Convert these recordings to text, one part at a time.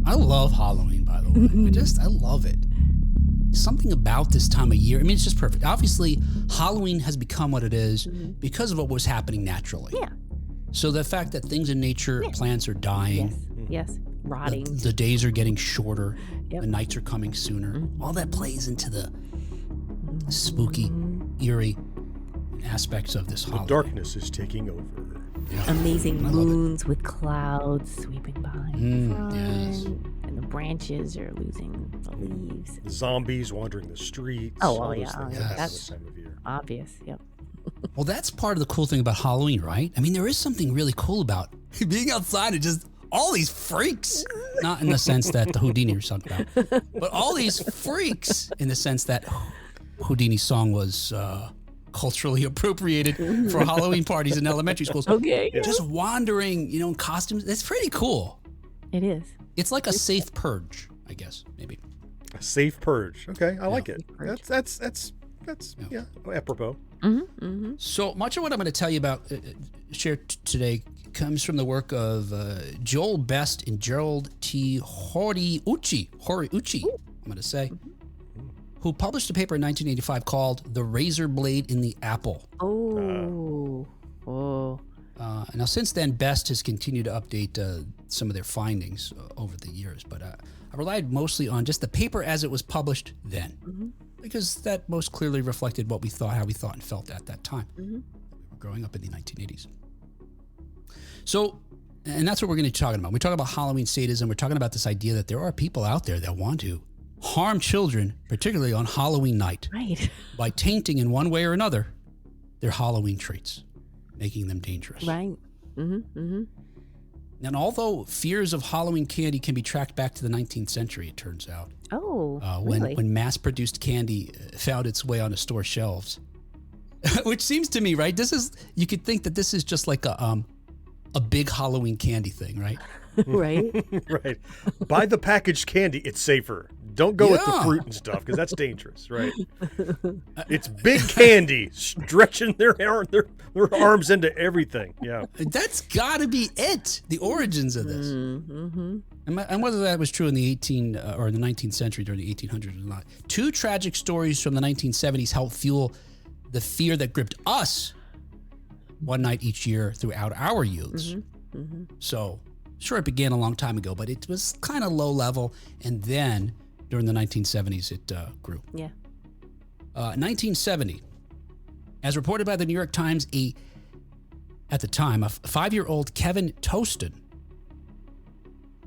I love Halloween, by the way. I love it. Something about this time of year. I mean, it's just perfect. Obviously, Halloween has become what it is because of what was happening naturally. Yeah. So the fact that things in nature, plants are dying. Yes. Rotting. The days are getting shorter. Yep. The nights are coming sooner. All that plays into the spooky, eerie aspects of this holiday. The darkness is taking over. Yeah. Amazing moons with clouds sweeping by in front, yes. and the branches are losing the leaves. The zombies wandering the streets. Oh, well, all those yeah. things Yes. that happen That's this time of year. obvious. Yep. Well, that's part of the cool thing about Halloween, right? I mean, there is something really cool about being outside and just all these freaks. Not in the sense that the Houdini was talking about, but all these freaks in the sense that Houdini's song was culturally appropriated for Halloween parties in elementary schools. Okay. Just wandering, in costumes. It's pretty cool. It is. It's like a safe purge, I guess, maybe. A safe purge. Okay, I like it. Purge. That's apropos. So much of what I'm going to tell you about, share today, comes from the work of Joel Best and Gerald T. Horiuchi, I'm going to say, who published a paper in 1985 called The Razor Blade in the Apple. Now, since then, Best has continued to update some of their findings over the years, but I relied mostly on just the paper as it was published then, because that most clearly reflected what we thought, how we thought and felt at that time. We were growing up in the 1980s. So, and that's what we're going to be talking about. We're talking about Halloween sadism. We're talking about this idea that there are people out there that want to harm children, particularly on Halloween night, Right. by tainting in one way or another their Halloween treats, making them dangerous. Right. And although fears of Halloween candy can be tracked back to the 19th century, it turns out, Oh, when really? mass-produced candy found its way onto store shelves, which seems to me, right? You could think that this is just like a big Halloween candy thing, right? Right. Right. Buy the packaged candy. It's safer. Don't go with the Yeah. fruit and stuff because that's dangerous, right? It's big candy stretching their arms into everything. Yeah. That's got to be it. The origins of this, and whether that was true in the 19th century during the 1800s or not. Two tragic stories from the 1970s helped fuel the fear that gripped us one night each year throughout our youths. So, sure, it began a long time ago, but it was kind of low level, and then during the 1970s, it grew. Yeah. 1970, as reported by the New York Times, at the time, a 5-year-old Kevin Toston,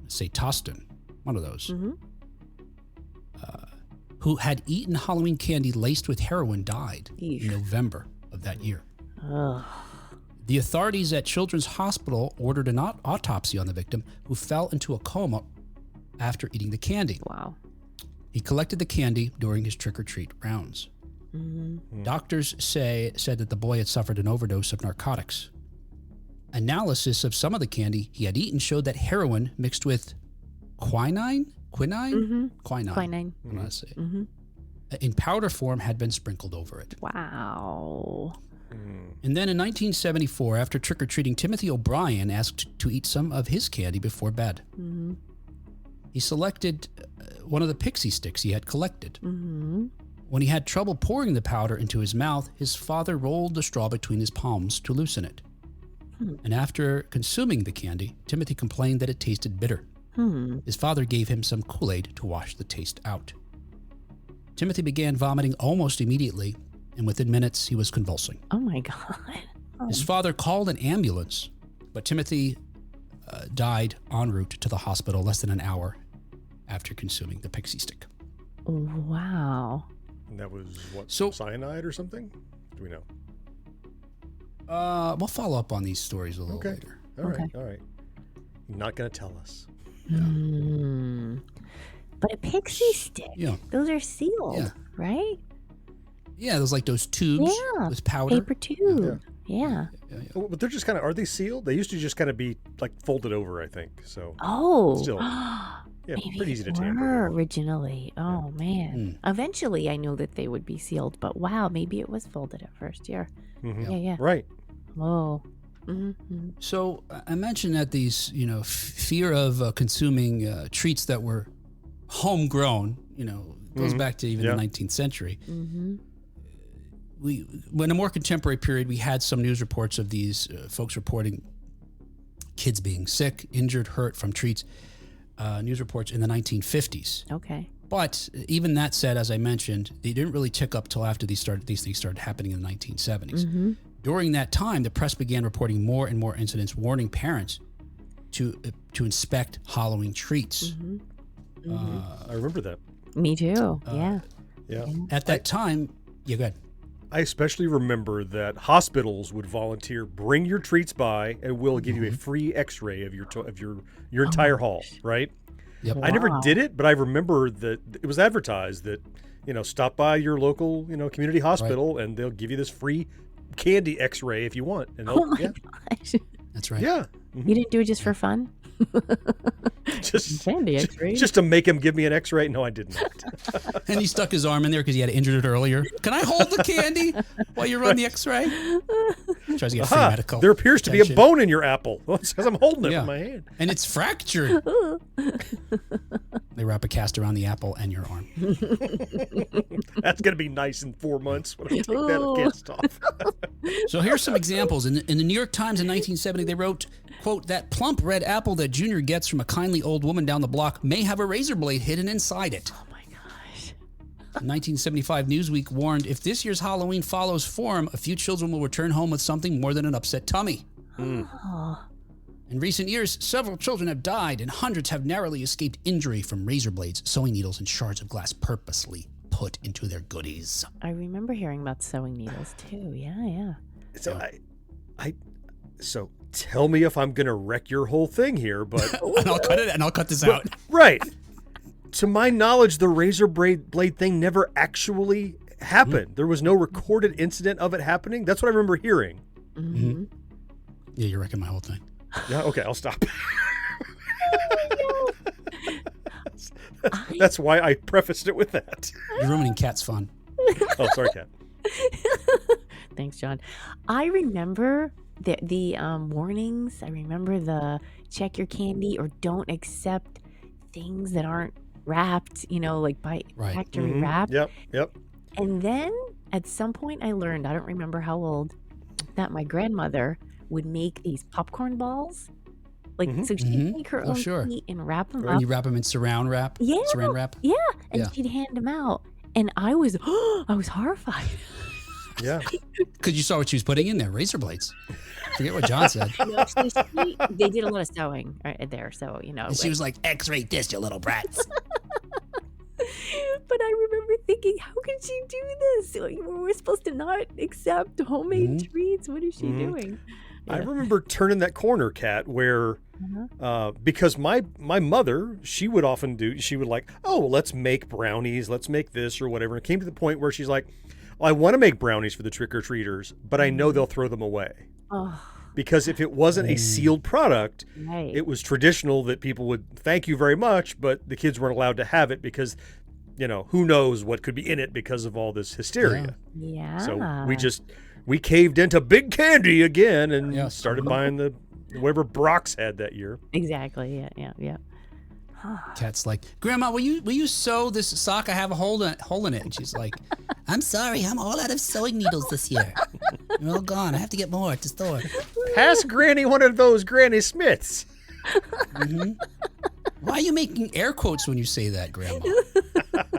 say Toston, one of those, who had eaten Halloween candy laced with heroin, died Eesh. in November of that year. Ugh. The authorities at Children's Hospital ordered an autopsy on the victim, who fell into a coma after eating the candy. Wow. He collected the candy during his trick-or-treat rounds. Doctors said that the boy had suffered an overdose of narcotics. Analysis of some of the candy he had eaten showed that heroin mixed with quinine, Quinine. I'm going to say it, in powder form had been sprinkled over it. Wow. And then in 1974, after trick-or-treating, Timothy O'Brien asked to eat some of his candy before bed. He selected one of the pixie sticks he had collected. When he had trouble pouring the powder into his mouth, his father rolled the straw between his palms to loosen it. And after consuming the candy, Timothy complained that it tasted bitter. His father gave him some Kool-Aid to wash the taste out. Timothy began vomiting almost immediately, and within minutes, he was convulsing. Oh my God. His father called an ambulance, but Timothy died en route to the hospital less than an hour after consuming the pixie stick. Wow. And that was what? So- Cyanide or something? Do we know? We'll follow up on these stories a little later. All right. Okay. All right. You're not going to tell us. But a pixie stick. Yeah. Those are sealed, Yeah. right? Yeah, there's like those tubes Yeah. with powder. Paper tube. Yeah. Oh, but they're just kind of, are they sealed? They used to just kind of be like folded over, I think. So, Oh. Still, Maybe pretty easy to they tamper were with. originally. Oh man. Eventually, I knew that they would be sealed, but wow, maybe it was folded at first. Yeah. Mhm. Yeah. Right. Whoa. So I mentioned that these, fear of consuming treats that were homegrown, goes back to even the 19th century. In a more contemporary period, we had some news reports of these folks reporting kids being sick, injured, hurt from treats. News reports in the 1950s. Okay. But even that said, as I mentioned, they didn't really tick up till after these things started happening in the 1970s. During that time, the press began reporting more and more incidents warning parents to inspect Halloween treats. I remember that. Me too. Yeah. At that time, go ahead. I especially remember that hospitals would volunteer, bring your treats by, and we'll give you a free X-ray of your entire hall. Right? Yep. I never did it, but I remember that it was advertised that stop by your local community hospital and they'll give you this free candy X-ray if you want. And Oh my gosh. That's right. Yeah. You didn't do it just for fun? Just Candy X-ray. just to make him give me an X-ray? No, I did not. And he stuck his arm in there because he had injured it earlier. Can I hold the candy while you run the X-ray? Tries to get free medical. There appears to be a bone in your apple. Well, it's because I'm holding it with my hand. And it's fractured. They wrap a cast around the apple and your arm. That's going to be nice in 4 months when I take that cast off. So here's some examples. In the New York Times in 1970, they wrote, quote, "That plump red apple that Junior gets from a kindly old woman down the block may have a razor blade hidden inside it." Oh my gosh. 1975 Newsweek warned, "If this year's Halloween follows form, a few children will return home with something more than an upset tummy." Oh. In recent years, several children have died and hundreds have narrowly escaped injury from razor blades, sewing needles, and shards of glass purposely put into their goodies. I remember hearing about sewing needles too. Yeah. So so tell me if I'm going to wreck your whole thing here, but and I'll cut this out. Right. To my knowledge, the razor blade thing never actually happened. There was no recorded incident of it happening. That's what I remember hearing. Yeah, you're wrecking my whole thing. Yeah, okay, I'll stop. That's why I prefaced it with that. You're ruining Kat's fun. Oh, sorry, Kat. Thanks, John. I remember the warnings. I remember the check your candy or don't accept things that aren't wrapped, like by factory wrap. Yep. And then at some point I learned, I don't remember how old, that my grandmother would make these popcorn balls. So she'd make her own feet and wrap them up. And you wrap them in saran wrap? Yeah. Saran wrap? Yeah. And she'd hand them out. And I was horrified. Yeah. Because you saw what she was putting in there, razor blades. Forget what John said. No, they did a lot of sewing there, so And she was like, "X-ray this, you little brats." But I remember thinking, how could she do this? We're supposed to not accept homemade treats. What is she doing? I remember turning that corner, Kat, where because my mother, she would like, oh, let's make brownies, let's make this or whatever. And it came to the point where she's like, well, I want to make brownies for the trick-or-treaters, but I know they'll throw them away. Oh. Because if it wasn't a sealed product, it was traditional that people would thank you very much, but the kids weren't allowed to have it because, who knows what could be in it because of all this hysteria. Yeah. So we caved into big candy again and started buying the whatever Brock's had that year. Exactly. Yeah. Kat's like, "Grandma, will you sew this sock? I have a hole in it." And she's like, "I'm sorry, I'm all out of sewing needles this year. They're all gone. I have to get more at the store." Pass Granny one of those Granny Smiths. Why are you making air quotes when you say that, Grandma?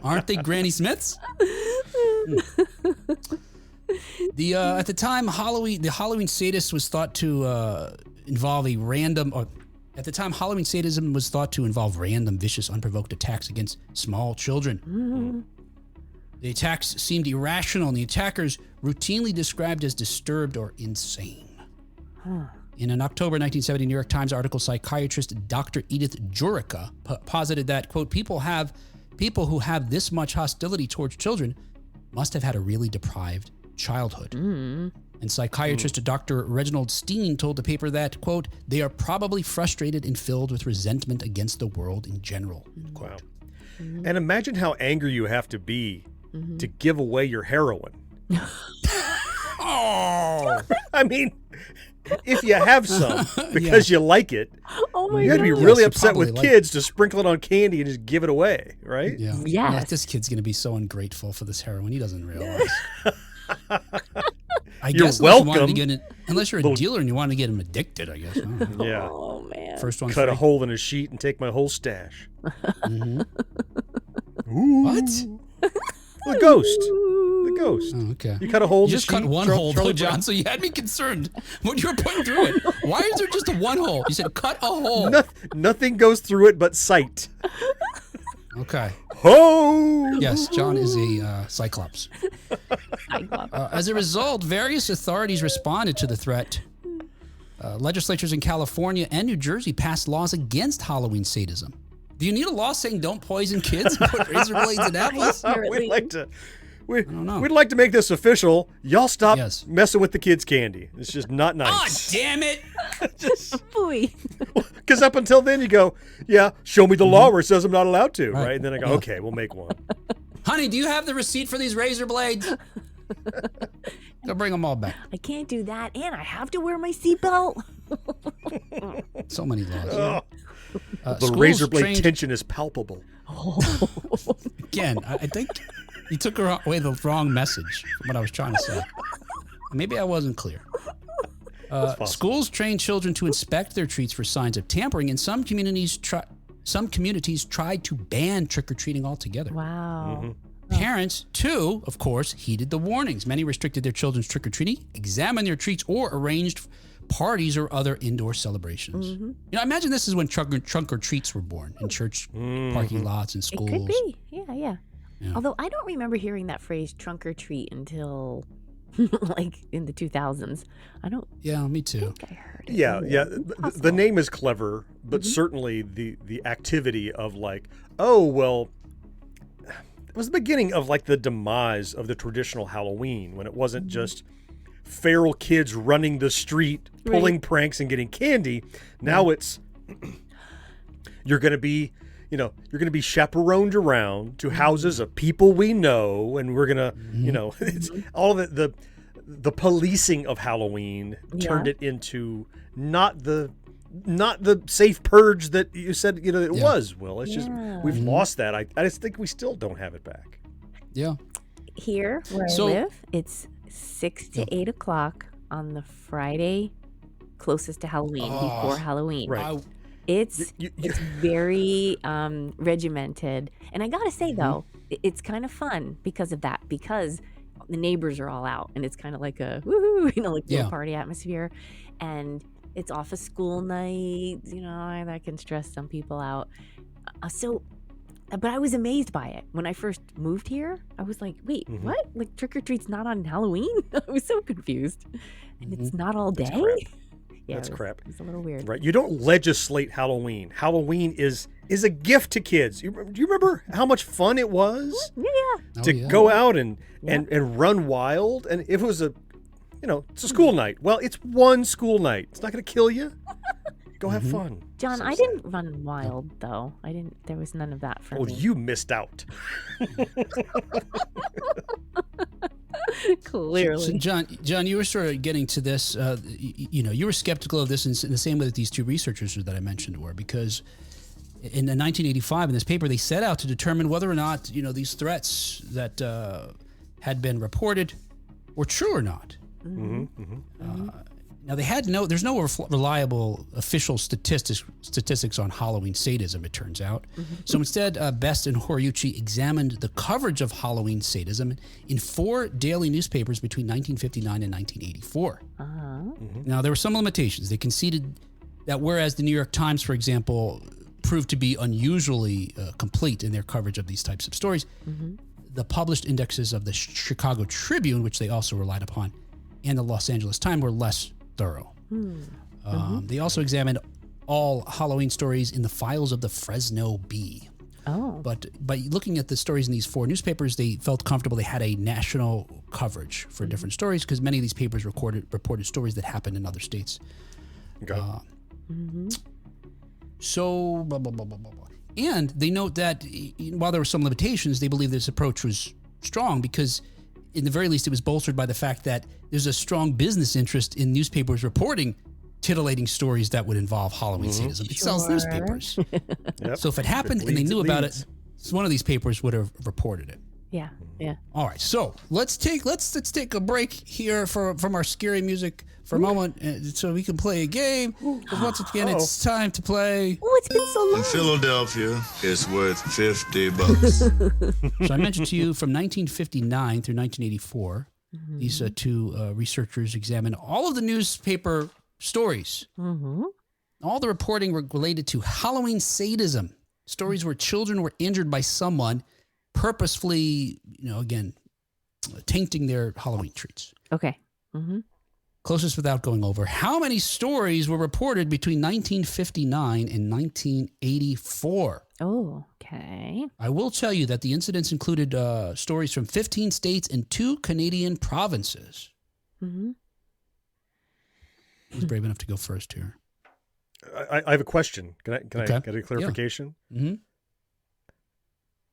Aren't they Granny Smiths? At the time, the Halloween sadist was thought to involve Halloween sadism was thought to involve random, vicious, unprovoked attacks against small children. The attacks seemed irrational, and the attackers routinely described as disturbed or insane. In an October 1970 New York Times article, psychiatrist Dr. Edith Jurica posited that, quote, people who have this much hostility towards children must have had a really deprived childhood. And psychiatrist Dr. Reginald Steen told the paper that, quote, they are probably frustrated and filled with resentment against the world in general. Wow. And imagine how angry you have to be to give away your heroin. Oh! I mean, if you have some because you like it, Oh my you had to be God. really Yes, you upset with probably like- kids to sprinkle it on candy and just give it away, right? Yeah. Yes. Like, this kid's going to be so ungrateful for this heroin. He doesn't realize. I You're guess unless you wanted to welcome. get it, unless you're a dealer and you want to get him addicted, I guess. I don't know. Yeah. Oh man. First one. Cut a free. hole in a sheet and take my whole stash. Mhm. Ooh. What? The ghost. The ghost. Oh, okay. You cut a hole in You the just cut sheet, one Char- hole, though, Charlie John, so you had me concerned when you were putting through it. Why is there just a one hole? You said cut a hole. Nothing goes through it but sight. Okay. Ho! Yes, John is a Cyclops. Cyclops. As a result, various authorities responded to the threat. Legislatures in California and New Jersey passed laws against Halloween sadism. Do you need a law saying don't poison kids and put razor blades in apples? We'd like to. don't know. We'd like to make this official. Y'all stop Yes. messing with the kids' candy. It's just not Ah, nice. damn it! Boy. Because up until then, you go, yeah, show me the law where it says I'm not allowed to, right? And then I go, Yeah. okay, we'll make one. Honey, do you have the receipt for these razor blades? Go bring them all back. I can't do that, and I have to wear my seatbelt. So many laws. Ugh. The Schools razor blade trained- tension is palpable. Again, I think you took away the wrong message from what I was trying to say. Maybe I wasn't clear. Schools train children to inspect their treats for signs of tampering, and some communities tried to ban trick-or-treating altogether. Wow. Parents, too, of course, heeded the warnings. Many restricted their children's trick-or-treating, examined their treats, or arranged parties or other indoor celebrations. You know, imagine this is when trunk or treats were born in church parking lots and It schools. could be. Yeah. Yeah. Although I don't remember hearing that phrase trunk or treat until like in the 2000s. I don't Yeah, me too. think I heard it. Yeah, yeah. The Possible. name is clever, but certainly the activity of like, oh, well, it was the beginning of like the demise of the traditional Halloween when it wasn't just feral kids running the street, pulling pranks and getting candy. Now it's you're going to be, you're going to be chaperoned around to houses of people we know, and we're going to, it's all of the policing of Halloween turned it into not the safe purge that you said it was. Will, it's just we've lost that. I just think we still don't have it back. Yeah. Here where So- I live, it's 6 to 8 o'clock on the Friday closest to Halloween, before Halloween. Right. It's You- it's very regimented, and I gotta say though, it's kind of fun because of that. Because the neighbors are all out, and it's kind of like a woohoo, like little party atmosphere, and it's off a school night. That can stress some people out. But I was amazed by it when I first moved here. I was like, wait, what? Like trick or treat's not on Halloween? I was so confused, and it's not all day. crap. Yeah, That's crap. It's a little weird. Right. You don't legislate Halloween. Halloween is a gift to kids. Do you remember how much fun it was Yeah. to go out and run wild? And if it was it's a school night. Well, it's one school night. It's not going to kill you. Go have fun. John, So I sad. didn't run wild though. I didn't. There was none of that for Well, me. you missed out. Clearly. So John, you were sort of getting to this. You were skeptical of this in the same way that these two researchers that I mentioned were, because in 1985 in this paper they set out to determine whether or not these threats that had been reported were true or not. Now there's no reliable official statistics on Halloween sadism, it turns out. So instead, Best and Horiuchi examined the coverage of Halloween sadism in 4 daily newspapers between 1959 and 1984. Now there were some limitations. They conceded that whereas the New York Times, for example, proved to be unusually complete in their coverage of these types of stories, the published indexes of the Chicago Tribune, which they also relied upon, and the Los Angeles Times were less thorough. They also examined all Halloween stories in the files of the Fresno Bee. Oh. But by looking at the stories in these 4 newspapers, they felt comfortable they had a national coverage for different stories, because many of these papers reported stories that happened in other states. Okay. So, blah, blah, blah, blah, blah, blah. And they note that while there were some limitations, they believe this approach was strong because in the very least, it was bolstered by the fact that there's a strong business interest in newspapers reporting titillating stories that would involve Halloween sadism. It sells newspapers. Yep. So if it happened and they knew about it, one of these papers would have reported it. Yeah. Yeah. All right, so let's take a break here from our scary music for a moment, so we can play a game. Because once again, it's time to play. Oh, it's been so long. In Philadelphia, it's worth $50. So I mentioned to you from 1959 through 1984, these two researchers examined all of the newspaper stories. All the reporting related to Halloween sadism, stories where children were injured by someone purposefully, again, tainting their Halloween treats. Okay. Closest without going over, how many stories were reported between 1959 and 1984? Oh, okay. I will tell you that the incidents included stories from 15 states and 2 Canadian provinces. Who's brave enough to go first here? I have a question. Can I get a clarification? Yeah.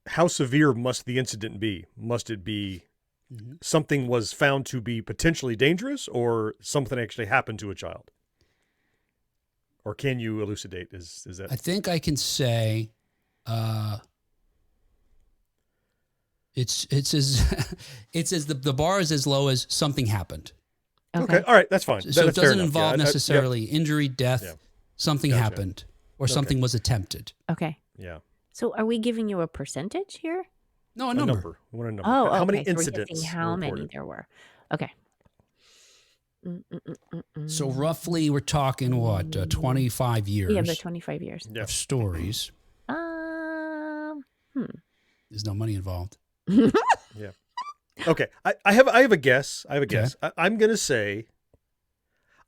How severe must the incident be? Must it be something was found to be potentially dangerous, or something actually happened to a child? Or can you elucidate? Is that? I think I can say it's as the bar is as low as something happened. Okay. All right, that's fine. So that's it doesn't involve necessarily injury, death. Yeah. Something happened, or something was attempted. Okay. Yeah. So are we giving you a percentage here? No, a number. I want a number. Oh, how many okay. So we're incidents? guessing how were many reported? there were. Okay. So roughly, we're talking what 25 years. Yeah, but 25 years. Of stories. There's no money involved. Yeah. Okay. I have a guess. I have a guess. I'm going to say,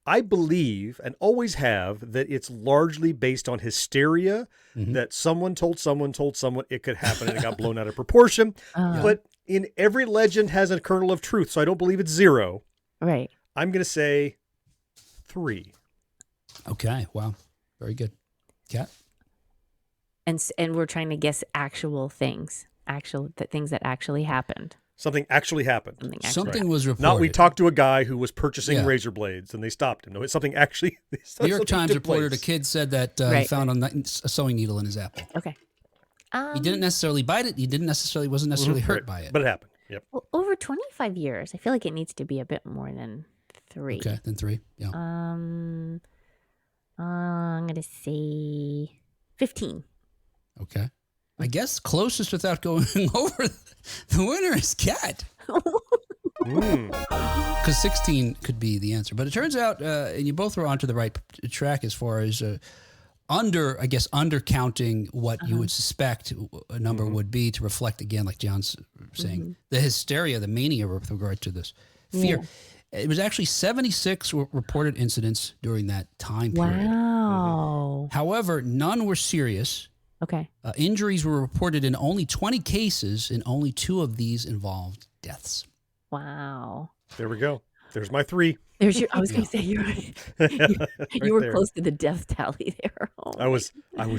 I believe and always have that it's largely based on hysteria, that someone told someone it could happen and it got blown out of proportion. But in every legend has a kernel of truth, so I don't believe it's 0. Right. I'm going to say 3. Okay. Wow. Very good. Kat? And we're trying to guess actual things, things that actually happened. Something actually happened. Something was reported. Not we talked to a guy who was purchasing razor blades and they stopped him. No, it's something actually. New York Times reported a kid said that he found a sewing needle in his apple. Okay. He didn't necessarily bite it. He wasn't necessarily hurt by it. But it happened. Yep. Well, over 25 years, I feel like it needs to be a bit more than 3. Okay, then 3. Yeah. I'm gonna say 15. Okay. I guess closest without going over, the winner is Kat. Because 16 could be the answer. But it turns out, and you both were onto the right track as far as undercounting what you would suspect a number would be to reflect, again, like John's saying, the hysteria, the mania with regard to this fear. Yeah. It was actually 76 reported incidents during that time period. Wow. However, none were serious. Okay. Injuries were reported in only 20 cases, and only 2 of these involved deaths. Wow. There we go. There's my 3. There's your. I was going to say you were there. close to the death tally there. Oh, I was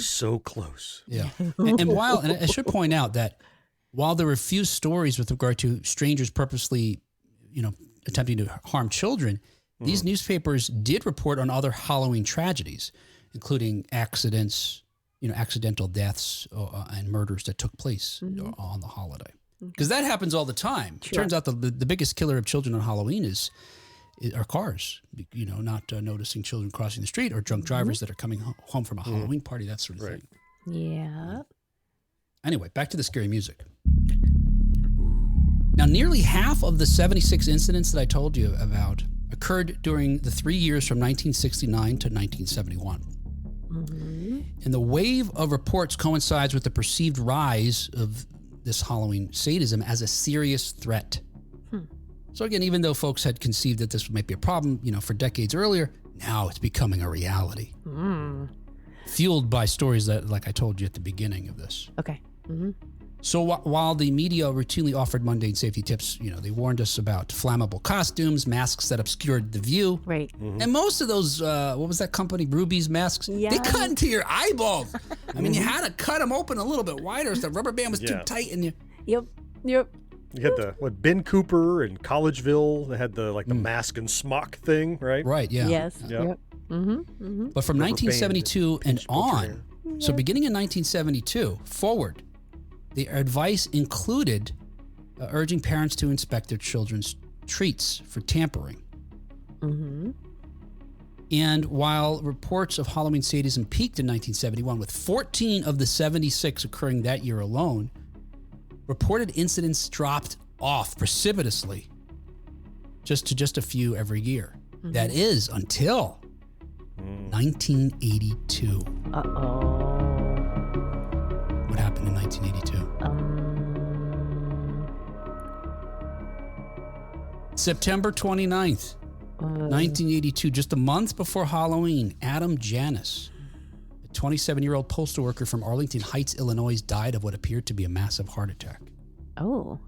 so close. Yeah. And I should point out that while there were few stories with regard to strangers purposely, attempting to harm children, these newspapers did report on other Halloween tragedies, including accidents, accidental deaths and murders that took place on the holiday. Because that happens all the time. Sure. It turns out the biggest killer of children on Halloween are cars, not noticing children crossing the street or drunk drivers that are coming home from a Halloween party, that sort of thing. Yeah. Anyway, back to the scary music. Now, nearly half of the 76 incidents that I told you about occurred during the 3 years from 1969 to 1971. And the wave of reports coincides with the perceived rise of this Halloween sadism as a serious threat. So again, even though folks had conceived that this might be a problem, for decades earlier, now it's becoming a reality. Fueled by stories that, like I told you at the beginning of this. Okay. So while the media routinely offered mundane safety tips, they warned us about flammable costumes, masks that obscured the view. Right. And most of those, what was that company, Ruby's masks? Yeah. They cut into your eyeballs. I mean, you had to cut them open a little bit wider so the rubber band was too tight and you... Yep. You had the Ben Cooper and Collegeville. They had the the mask and smock thing, right? Right, yeah. Yes. Yep. Yep. Mm-hmm. Mm-hmm. But from Rubber 1972 band and pinch your on, hair. so beginning in 1972 forward, the advice included urging parents to inspect their children's treats for tampering. Mm-hmm. And while reports of Halloween sadism peaked in 1971, with 14 of the 76 occurring that year alone, reported incidents dropped off precipitously just a few every year. Mm-hmm. That is until 1982. Uh-oh. What happened in 1982? September 29th, 1982, just a month before Halloween, Adam Janis, a 27-year-old postal worker from Arlington Heights, Illinois, died of what appeared to be a massive heart attack. Oh.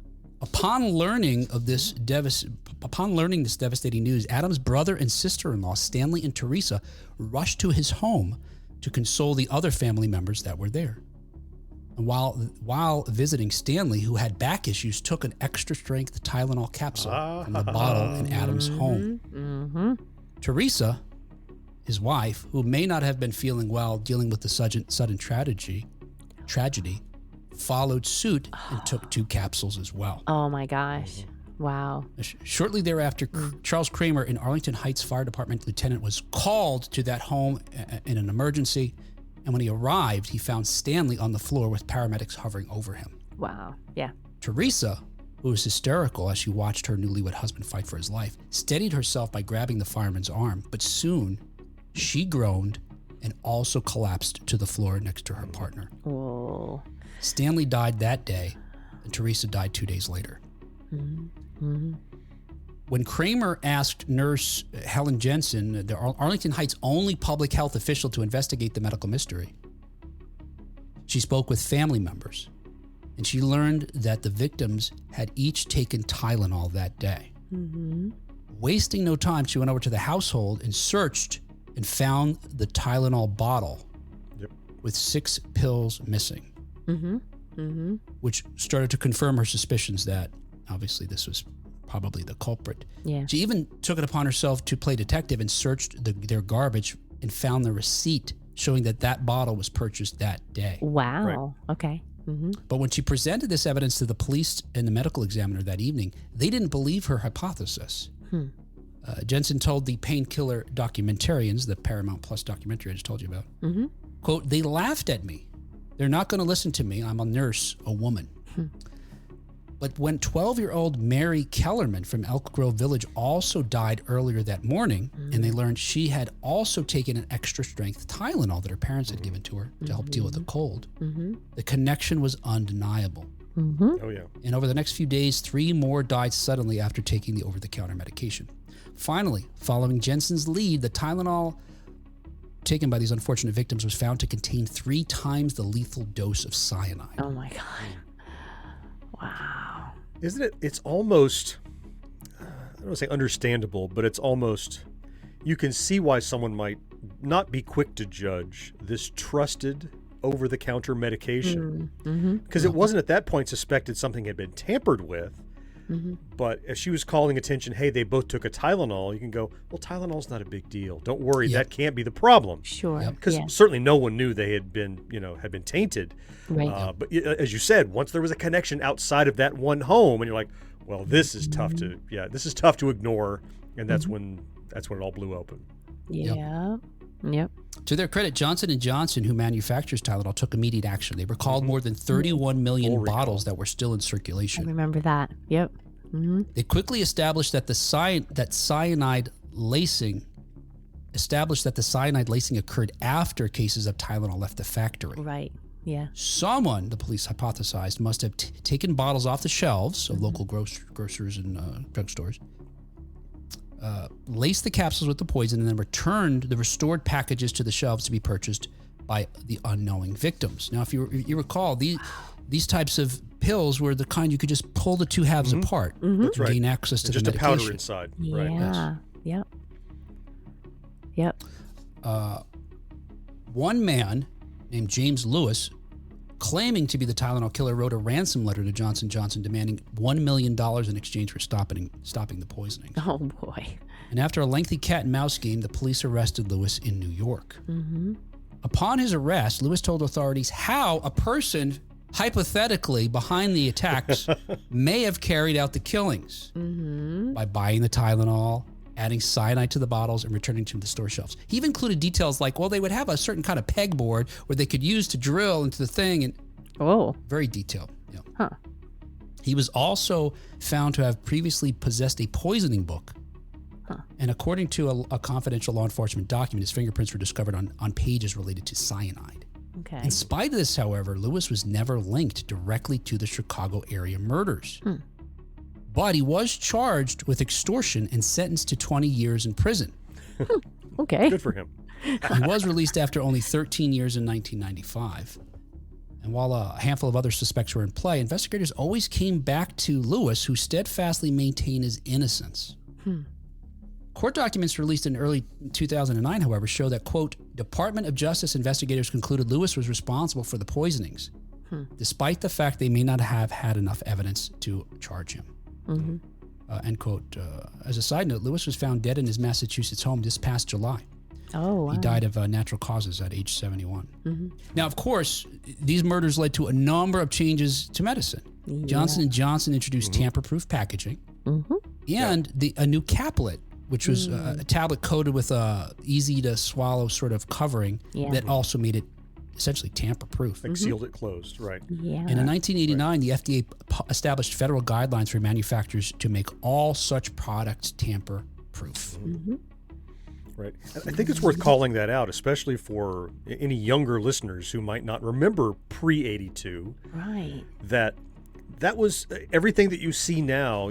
Upon learning this devastating news, Adam's brother and sister-in-law, Stanley and Teresa, rushed to his home to console the other family members that were there. And while visiting, Stanley, who had back issues, took an extra-strength Tylenol capsule from the bottle in Adam's home. Mm-hmm. Teresa, his wife, who may not have been feeling well dealing with the sudden tragedy, followed suit and took 2 capsules as well. Oh my gosh. Wow. Shortly thereafter, Charles Kramer, an Arlington Heights Fire Department lieutenant, was called to that home in an emergency. And when he arrived, he found Stanley on the floor with paramedics hovering over him. Wow. Yeah. Teresa, who was hysterical as she watched her newlywed husband fight for his life, steadied herself by grabbing the fireman's arm. But soon, she groaned and also collapsed to the floor next to her partner. Whoa. Stanley died that day, and Teresa died 2 days later. Mm-hmm. When Kramer asked nurse Helen Jensen, the Arlington Heights' only public health official, to investigate the medical mystery, she spoke with family members, and she learned that the victims had each taken Tylenol that day. Mm-hmm. Wasting no time, she went over to the household and searched and found the Tylenol bottle with 6 pills missing, which started to confirm her suspicions that obviously this was probably the culprit. Yeah. She even took it upon herself to play detective and searched their garbage and found the receipt showing that bottle was purchased that day. Wow. Right. Okay. Mm-hmm. But when she presented this evidence to the police and the medical examiner that evening, they didn't believe her hypothesis. Jensen told the Painkiller documentarians, the Paramount Plus documentary I just told you about, quote, "They laughed at me. They're not going to listen to me. I'm a nurse, a woman." But when 12-year-old Mary Kellerman from Elk Grove Village also died earlier that morning, and they learned she had also taken an extra-strength Tylenol that her parents had given to her to help deal with a cold, the connection was undeniable. Oh, yeah. And over the next few days, 3 more died suddenly after taking the over-the-counter medication. Finally, following Jensen's lead, the Tylenol taken by these unfortunate victims was found to contain 3 times the lethal dose of cyanide. Oh my God. Wow. Isn't it? It's almost, I don't want to say understandable, but it's almost, you can see why someone might not be quick to judge this trusted over-the-counter medication. Because it wasn't at that point suspected something had been tampered with. But if she was calling attention, hey, they both took a Tylenol, you can go, well, Tylenol's not a big deal. Don't worry, that can't be the problem. Sure. Because certainly no one knew they had been tainted. Right. But as you said, once there was a connection outside of that one home, and you're like, well, this is tough to ignore, and that's when it all blew open. Yeah. Yep. To their credit, Johnson & Johnson, who manufactures Tylenol, took immediate action. They recalled more than 31 million bottles that were still in I circulation. remember that. Yep. They quickly established that the cyanide lacing occurred after cases of Tylenol left the factory. Right. Yeah. Someone, the police hypothesized, must have taken bottles off the shelves of local grocers and drugstores, laced the capsules with the poison, and then returned the restored packages to the shelves to be purchased by the unknowing victims. Now, if you recall, these types of pills were the kind you could just pull the 2 halves apart That's and right. gain access to Just the a medication. powder inside. Yeah. Right. Yep. Yep. One man named James Lewis claiming to be the Tylenol killer, wrote a ransom letter to Johnson & Johnson demanding $1 million in exchange for stopping the poisoning. Oh, boy. And after a lengthy cat and mouse game, the police arrested Lewis in New York. Mm-hmm. Upon his arrest, Lewis told authorities how a person hypothetically behind the attacks may have carried out the killings by buying the Tylenol, adding cyanide to the bottles, and returning to the store shelves. He even included details like, well, they would have a certain kind of pegboard where they could use to drill into the thing, and very detailed. Yeah. Huh. He was also found to have previously possessed a poisoning book. Huh. And according to a confidential law enforcement document, his fingerprints were discovered on pages related to cyanide. Okay. In spite of this, however, Lewis was never linked directly to the Chicago area murders. But he was charged with extortion and sentenced to 20 years in prison. Okay. Good for him. He was released after only 13 years in 1995. And while a handful of other suspects were in play, investigators always came back to Lewis, who steadfastly maintained his innocence. Court documents released in early 2009, however, show that, quote, Department of Justice investigators concluded Lewis was responsible for the poisonings, despite the fact they may not have had enough evidence to charge him. End quote. As a side note, Lewis was found dead in his Massachusetts home this past July. Oh, wow. He died of natural causes at age 71. Now, of course, these murders led to a number of changes to medicine. Yeah. Johnson & Johnson introduced tamper-proof packaging and a new caplet, which was a tablet coated with a easy-to-swallow sort of covering that also made it essentially tamper-proof. Like sealed it closed, right. Yeah. And in 1989, the FDA established federal guidelines for manufacturers to make all such products tamper-proof. Right. I think it's worth calling that out, especially for any younger listeners who might not remember pre-82. Right. That was everything that you see now,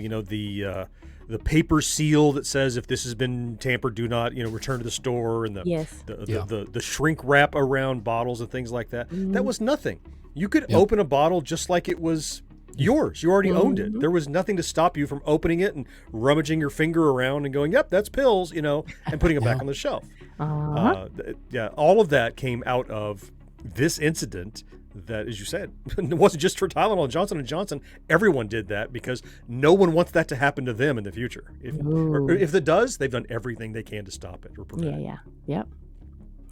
the paper seal that says if this has been tampered, do not, return to the store, and the shrink wrap around bottles and things like that. That was nothing. You could open a bottle just like it was yours. You already owned it. There was nothing to stop you from opening it and rummaging your finger around and going, yep, that's pills, and putting it back on the shelf. All of that came out of this incident that, as you said, it wasn't just for Tylenol and Johnson & Johnson. Everyone did that because no one wants that to happen to them in the future. If it does, they've done everything they can to stop it or prevent it. Yep.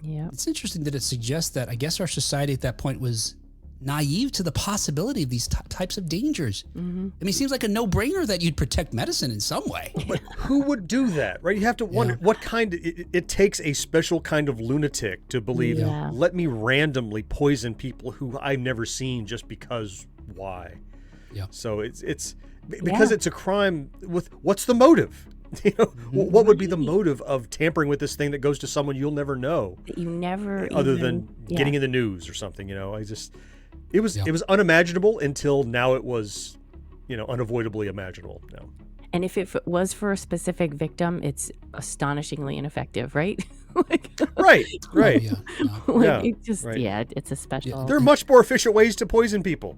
It's interesting that it suggests that I guess our society at that point was naive to the possibility of these types of dangers. I mean, it seems like a no-brainer that you'd protect medicine in some way. But who would do that, right? You have to wonder what kind. It takes a special kind of lunatic to believe. Let me randomly poison people who I've never seen just because. Why? Yeah. So it's because it's a crime. With what's the motive? What would be the motive of tampering with this thing that goes to someone you'll never know? That you never. Other than getting in the news or something. It was unimaginable until now. It was, unavoidably imaginable now. And if it was for a specific victim, it's astonishingly ineffective, right? Right. It just, it's a special. There are much more efficient ways to poison people.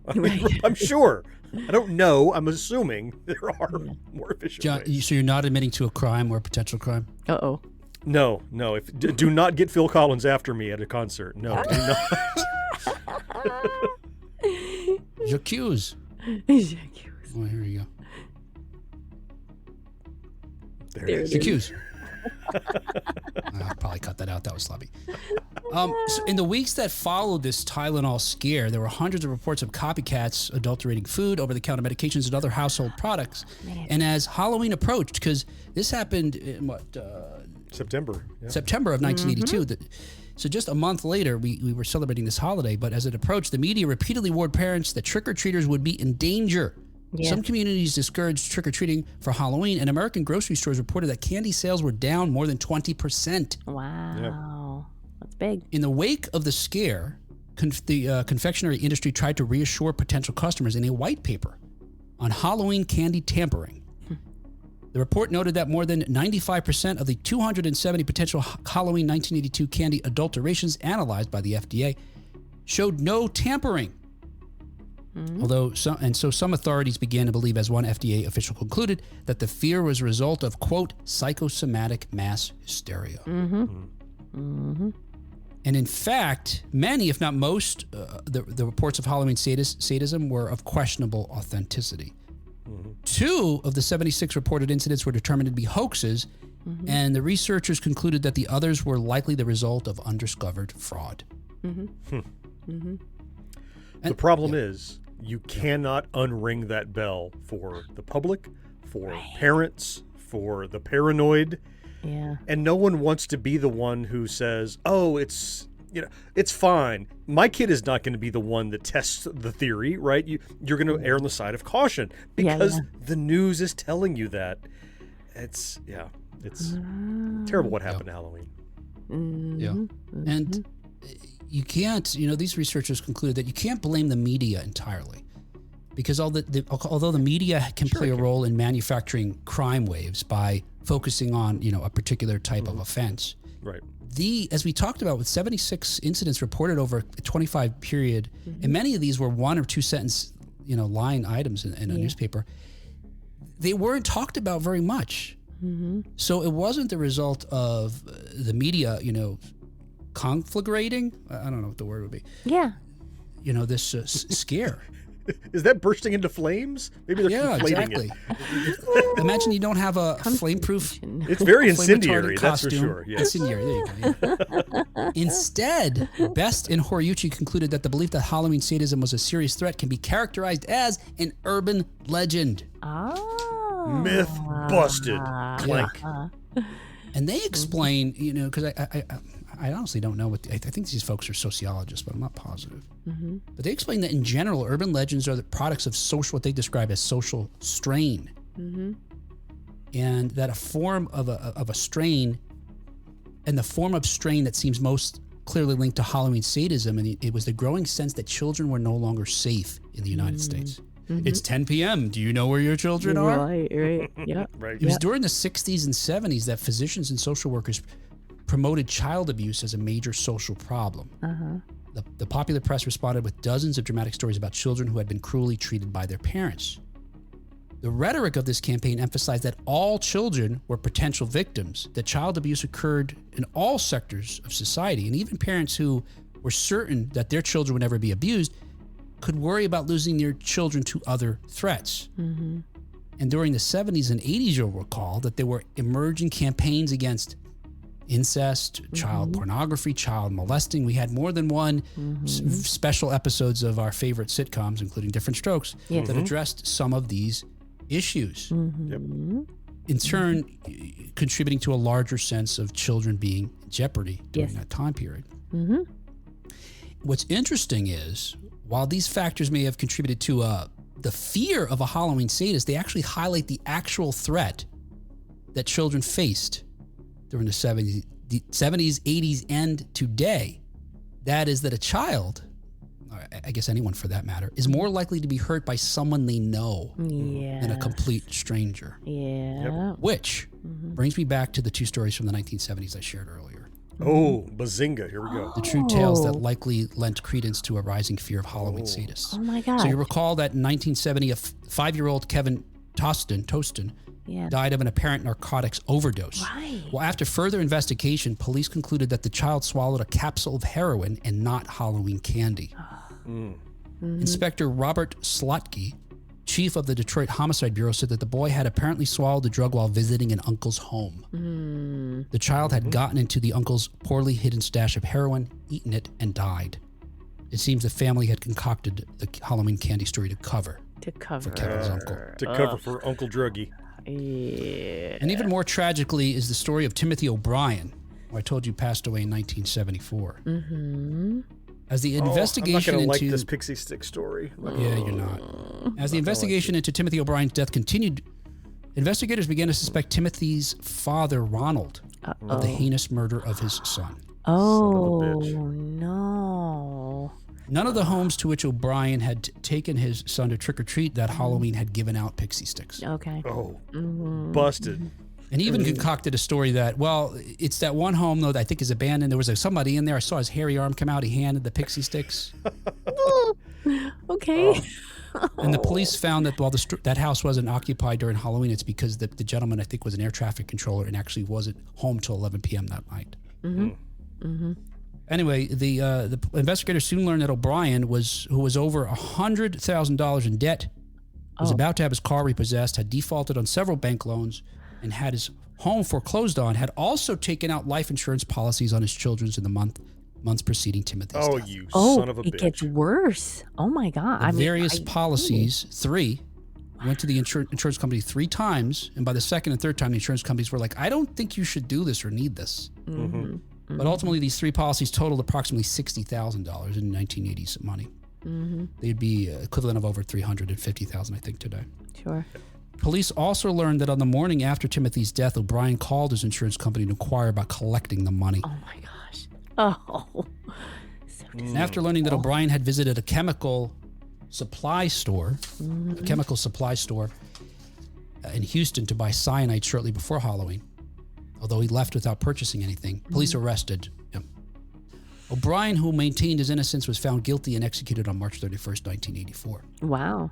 I'm sure. I don't know. I'm assuming there are more efficient ways. So you're not admitting to a crime or a potential crime? Uh-oh. No. Do not get Phil Collins after me at a concert. No, do not. J'accuse. Oh, here you go. There it is. J'accuse. I'll probably cut that out. That was sloppy. So in the weeks that followed this Tylenol scare, there were hundreds of reports of copycats adulterating food, over-the-counter medications, and other household products. And as Halloween approached, because this happened in September. Yeah. September of 1982. So just a month later, we were celebrating this holiday, but as it approached, the media repeatedly warned parents that trick-or-treaters would be in danger. Yeah. Some communities discouraged trick-or-treating for Halloween, and American grocery stores reported that candy sales were down more than 20%. Wow. That's big. In the wake of the scare, the confectionery industry tried to reassure potential customers in a white paper on Halloween candy tampering. The report noted that more than 95% of the 270 potential Halloween 1982 candy adulterations analyzed by the FDA showed no tampering. Although some authorities began to believe, as one FDA official concluded, that the fear was a result of, quote, psychosomatic mass hysteria. And in fact, many, if not most, the reports of Halloween sadism were of questionable authenticity. 2 of the 76 reported incidents were determined to be hoaxes, and the researchers concluded that the others were likely the result of undiscovered fraud. The problem is you cannot unring that bell for the public, for parents, for the paranoid. Yeah. And no one wants to be the one who says, "Oh, it's fine." My kid is not going to be the one that tests the theory, right? You're going to err on the side of caution because the news is telling you that. It's terrible what happened to Halloween. And you can't, these researchers concluded that you can't blame the media entirely, because although the media can play a role in manufacturing crime waves by focusing on, a particular type of offense. Right. As we talked about, with 76 incidents reported over a 25 period, and many of these were 1 or 2 sentence, line items in a newspaper, they weren't talked about very much. So it wasn't the result of the media, conflagrating. I don't know what the word would be. Yeah. This scare. Is that bursting into flames? Maybe they're conflating it. Imagine you don't have a flame-proof. It's very incendiary, that's for costume. sure. Yes. Incendiary, there you go. Yeah. Instead, Best and Horiuchi concluded that the belief that Halloween sadism was a serious threat can be characterized as an urban legend. Myth busted. Clank. And they explain, because I honestly don't know I think these folks are sociologists, but I'm not positive. But they explain that in general, urban legends are the products of what they describe as social strain. And that a form of a strain, and the form of strain that seems most clearly linked to Halloween sadism, and it was the growing sense that children were no longer safe in the United States. It's 10 p.m. Do you know where your children are? Right. Yeah. Right. It was during the 60s and 70s that physicians and social workers promoted child abuse as a major social problem. The popular press responded with dozens of dramatic stories about children who had been cruelly treated by their parents. The rhetoric of this campaign emphasized that all children were potential victims, that child abuse occurred in all sectors of society, and even parents who were certain that their children would never be abused could worry about losing their children to other threats. And during the 70s and 80s, you'll recall that there were emerging campaigns against incest, child pornography, child molesting. We had more than one special episodes of our favorite sitcoms, including Different Strokes, that addressed some of these issues. In turn, contributing to a larger sense of children being in jeopardy during that time period. What's interesting is, while these factors may have contributed to the fear of a Halloween sadist, they actually highlight the actual threat that children faced during the 70s, 80s, and today. That is that a child, or I guess anyone for that matter, is more likely to be hurt by someone they know than a complete stranger. Which brings me back to the 2 stories from the 1970s I shared earlier. Oh, bazinga. Here we go. The true tales that likely lent credence to a rising fear of Halloween sadists. Oh my God. So you recall that in 1970, a 5-year-old Kevin Toston died of an apparent narcotics overdose. Well, after further investigation, police concluded that the child swallowed a capsule of heroin and not Halloween candy. Inspector Robert Slotky, chief of the Detroit Homicide Bureau, said that the boy had apparently swallowed the drug while visiting an uncle's home. The child had gotten into the uncle's poorly hidden stash of heroin, eaten it, and died. It seems the family had concocted the Halloween candy story to cover for Kevin's uncle. To cover for Uncle Druggy. And even more tragically is the story of Timothy O'Brien, who I told you passed away in 1974. As the investigation I'm not going to into like this pixie stick story. Yeah, you're not. As the investigation into Timothy O'Brien's death continued, investigators began to suspect Timothy's father, Ronald, of the heinous murder of his son. No. None of the homes to which O'Brien had taken his son to trick-or-treat that Halloween had given out pixie sticks. Okay. Busted. And he even concocted a story that, well, it's that one home, though, that I think is abandoned. There was somebody in there. I saw his hairy arm come out. He handed the pixie sticks. Okay. And the police found that while that house wasn't occupied during Halloween, it's because the gentleman, I think, was an air traffic controller and actually wasn't home till 11 p.m. that night. Anyway, the investigators soon learned that O'Brien who was over $100,000 in debt, was about to have his car repossessed, had defaulted on several bank loans, and had his home foreclosed on, had also taken out life insurance policies on his children in the months preceding Timothy's death. You son of a bitch. It gets worse. Oh my God. Various policies, 3, went to the insurance company 3 times, and by the second and third time, the insurance companies were like, I don't think you should do this or need this. Mm-hmm. But ultimately, these 3 policies totaled approximately $60,000 in 1980s money. Mm-hmm. They'd be equivalent of over $350,000, I think, today. Sure. Police also learned that on the morning after Timothy's death, O'Brien called his insurance company to inquire about collecting the money. Oh my gosh. Oh. So And after learning that O'Brien had visited a chemical supply store, in Houston to buy cyanide shortly before Halloween, although he left without purchasing anything, police arrested him. O'Brien, who maintained his innocence, was found guilty and executed on March 31st, 1984. Wow.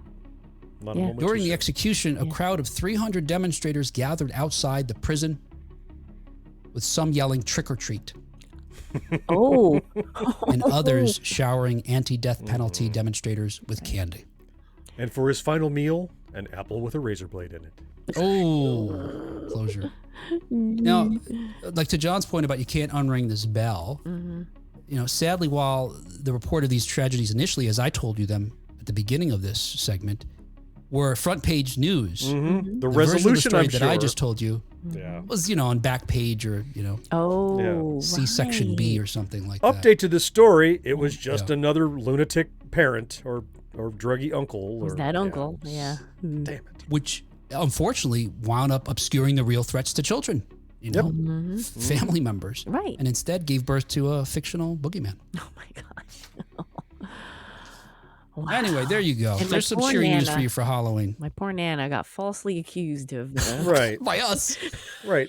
During the execution, a crowd of 300 demonstrators gathered outside the prison, with some yelling "trick or treat," and others showering anti-death penalty demonstrators with candy. And for his final meal, an apple with a razor blade in it. Oh, closure. Now, like to John's point about you can't unring this bell, sadly, while the report of these tragedies initially, as I told you them at the beginning of this segment, were front page news. The version resolution, of the story I'm that sure. I just told you was, on back page or, C-section B or something like that. Update to the story, it was just another lunatic parent or druggy uncle. Was that uncle? Yeah. Damn it. Which, unfortunately, wound up obscuring the real threats to children, family members. Right. And instead gave birth to a fictional boogeyman. Oh my gosh. Wow. Anyway, there you go. And There's some cheery news for you for Halloween. My poor Nana got falsely accused of Right. By us. Right.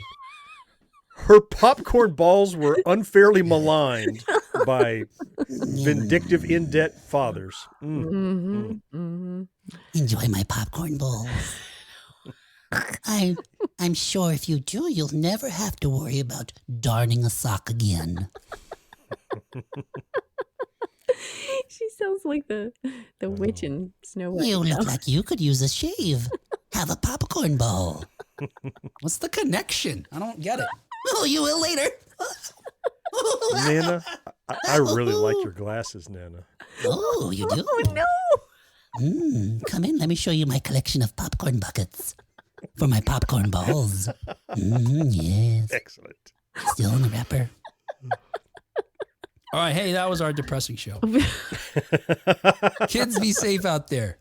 Her popcorn balls were unfairly maligned by vindictive in-debt fathers. Enjoy my popcorn balls. I'm sure if you do, you'll never have to worry about darning a sock again. She sounds like the witch in Snow White. You look like you could use a shave. Have a popcorn ball. What's the connection? I don't get it. Oh, you will later. Nana, I really like your glasses, Nana. Oh, you do? Oh, no. Come in. Let me show you my collection of popcorn buckets for my popcorn balls. Yes. Excellent. Still in the wrapper. All right, hey, that was our depressing show. Kids, be safe out there.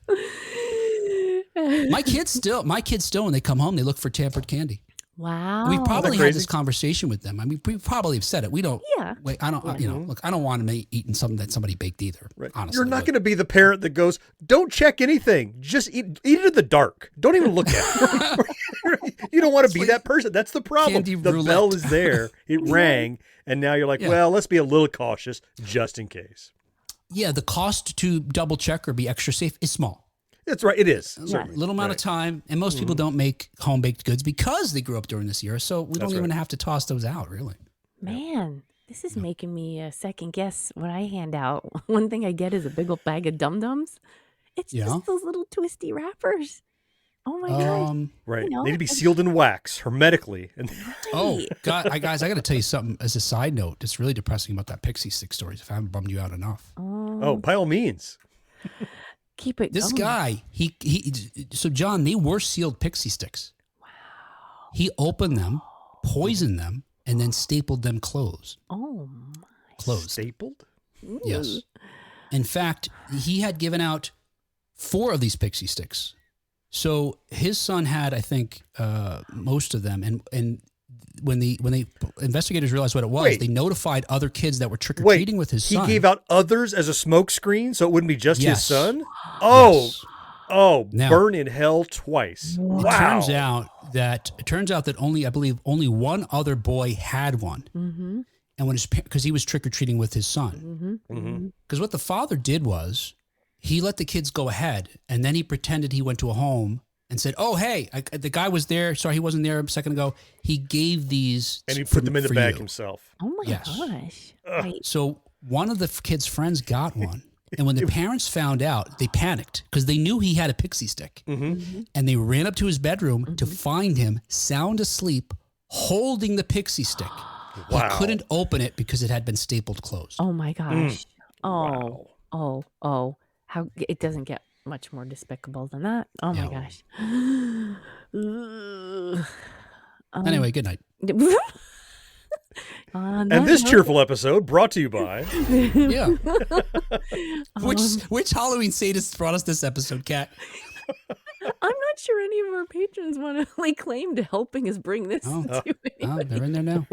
My kids still, when they come home, they look for tampered candy. Wow. We probably had this conversation with them. I mean, we probably have said it. We don't. Yeah. Wait, I don't. Look, I don't want them eating something that somebody baked either. Right. Honestly, You're not going to be the parent that goes, don't check anything. Just eat it in the dark. Don't even look at it. You don't want to be that person. That's the problem. Candy The roulette. bell is there. It rang. And now you're like, well, let's be a little cautious just in case. Yeah, the cost to double check or be extra safe is small. That's right. It is. A Certainly. little amount of time. And most people don't make home baked goods because they grew up during this era. So we don't even have to toss those out, really. Man, this is making me second guess what I hand out. One thing I get is a big old bag of Dum-Dums. It's just those little twisty wrappers. Oh my gosh. Right. You know, Need to be sealed in wax hermetically. And Oh, God, guys, I got to tell you something as a side note. It's really depressing about that Pixie Stick stories, if I haven't bummed you out enough. oh, by all means. Keep it This going. guy, so John, they were sealed Pixie Sticks. Wow. He opened them, poisoned them, and then stapled them closed. Oh my. Closed. Stapled? Yes. In fact, he had given out 4 of these Pixie Sticks. So his son had, I think, most of them, and when the investigators realized what it was, they notified other kids that were trick or treating with his son. He gave out others as a smoke screen, so it wouldn't be just his Yes. son. Oh, Yes. Now, burn in hell twice! It Wow. turns out that I believe only one other boy had one, and because he was trick or treating with his son. Because what the father did was, he let the kids go ahead, and then he pretended he went to a home and said, "Oh, hey, the guy was there. Sorry, he wasn't there a second ago. He gave these, And he put them in the for bag you." himself. Oh my Yes. gosh. Wait. So one of the kid's friends got one. And when the parents found out, they panicked because they knew he had a pixie stick. Mm-hmm. And they ran up to his bedroom to find him sound asleep, holding the pixie stick. Wow. He couldn't open it because it had been stapled closed. Oh my gosh. Wow. Oh. How it doesn't get much more despicable than that. Oh my Yeah. gosh. Ugh. Anyway, good night. On And that this note- cheerful episode brought to you by. Yeah. Which Um, Halloween sadist brought us this episode, Kat? I'm not sure any of our patrons want to lay claim to helping us bring this Oh. to Oh, they're in there now.